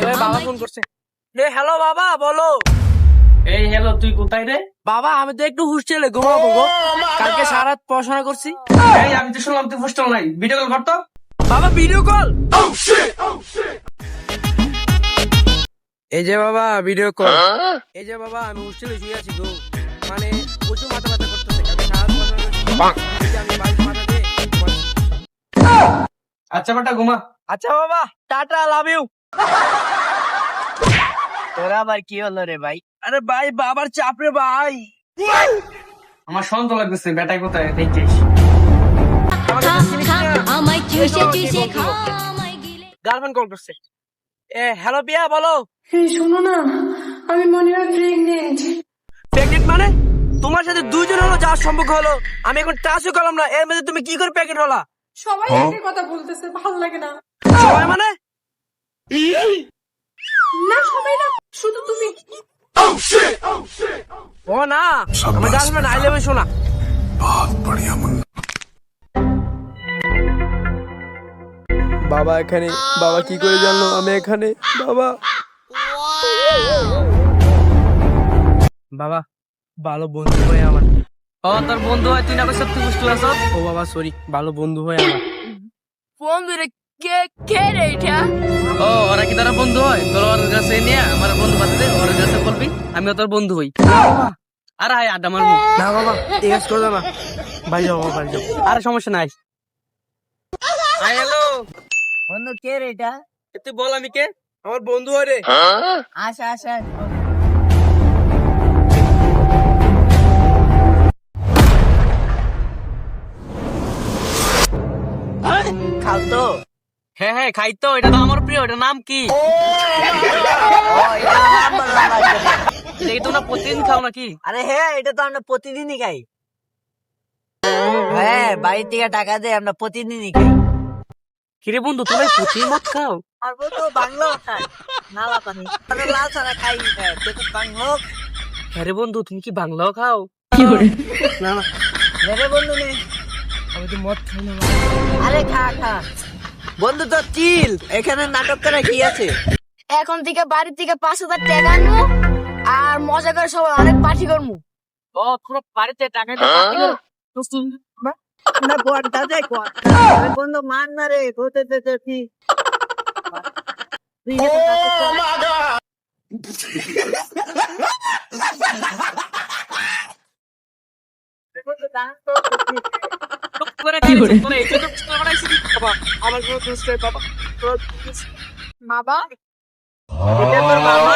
এবার বাবা ফোন করছে। হ্যালো বাবা, বলো। এই হ্যালো, তুই কোথায় রে? বাবা আমি তো একটু হোস্টেলে ঘুমাবো গো, কালকে সারা রাত পড়াশোনা করছি। এই আমি তো শুনলাম তুই হোস্টেল নাই, ভিডিও কল করতো। বাবা ভিডিও কল। এই যে বাবা ভিডিও কল। এই যে বাবা আমি হোস্টেলে শুয়ে আছি গো, মানে প্রচুর মাথা ব্যথা করতেছে, কালকে সারা রাত পড়াশোনা করছি। এই যে আমি বাড়িতে মাথা দিয়ে ঘুমাচ্ছি। আচ্ছা বেটা ঘুমা। আচ্ছা বাবা, টাটা, লাভ ইউ। তোরা আবার কি হলো রে ভাই? আরে ভাই বাবার চাপ রে ভাই। আমার সন্দেহ লাগতেছে, বেটাই কোথায় দেখিস। গার্লফ্রেন্ড কল করছে। হ্যালো পিয়া, বলো। এই শোনো না, আমি মনে হয় প্রেগনেন্ট। প্রেগনেন্ট মানে? তোমার সাথে দুইজন হলো যাওয়ার সম্পর্ক হলো, আমি এখন টাচও করলাম না, এর মধ্যে তুমি কি করে প্রেগনেন্ট হলা? সবাই একই কথা বলতেছে, ভালো লাগে না। সবাই মানে? না সবাই না, শুধু তুমি। ও না, আমার গার্লফ্রেন্ড আই লাভ ইউ শোনা। বাবা এখানে, বাবা কি করে জানলো আমি এখানে? বাবা, বাবা ভালো বন্ধু হয় আমার। ও তোর বন্ধু হয়, তুই না কইছ তুই হোস্টেল আছ? ও বাবা সরি, ভালো বন্ধু হয় আমার। বন্ধু রে, কে কে রে এটা? ও ওরা কি তোরা বন্ধু হয়? তোর ওর কাছে নিয়ে আমার বন্ধু বানাতে ওর কাছে বলবি আমিও তোর বন্ধু হই। আর আয় আড্ডা মারবো। না বাবা ঠিক আছে, করে দাও না, বাড়ি যাও বাবা, বাড়ি যাও। আর সমস্যা নাই। আয় হ্যালো বন্ধু কে রে এটা? তুই বল আমি কে? আমার বন্ধু হয় রে। আশা আশা খাও তো। হ্যাঁ হ্যাঁ খাই তো, এটা তো আমার প্রিয়। এটার নাম কি? ও এটা আমার বললাম লাগবে না। এটা কি তোমরা প্রতিদিন খাও নাকি? আরে হ্যাঁ, এটা তো আমরা প্রতিদিনই খাই। হ্যাঁ, বাড়ি থেকে টাকা দিয়ে আমরা প্রতিদিনই খাই। কিরে বন্ধু, তোমরা প্রতিদিন মদ খাও? আর বন্ধু বাংলাও খাই, নালা পানি আমরা লাল ছাড়া খাই। হ্যাঁ তুই তো বাংলো। হ্যাঁ রে বন্ধু, তুমি কি বাংলাও খাও? না না, রে বন্ধু নে। আমি তো মদ খাই না। আরে খা খা বন্ধু, তো চিল। এখানে নাটক করে কি আছে? এখন থেকে বাড়ি থেকে 5,000 টাকা আনবো আর মজা করে সবাই অনেক পার্টি করবো। ও তোমরা বাড়িতে টাকা দিয়ে পার্টি করো? না কোয়াটা দে কোয়া। আরে বন্ধু মান না রে, বলতে দে তো ঠিক। তুই এটা চুপ করে খাই, চুপ করে। এটা তো চুপ করে বানাইছি। বাবা আমার কোনো দোষ নেই বাবা। বাবা এটা তোর বাবা।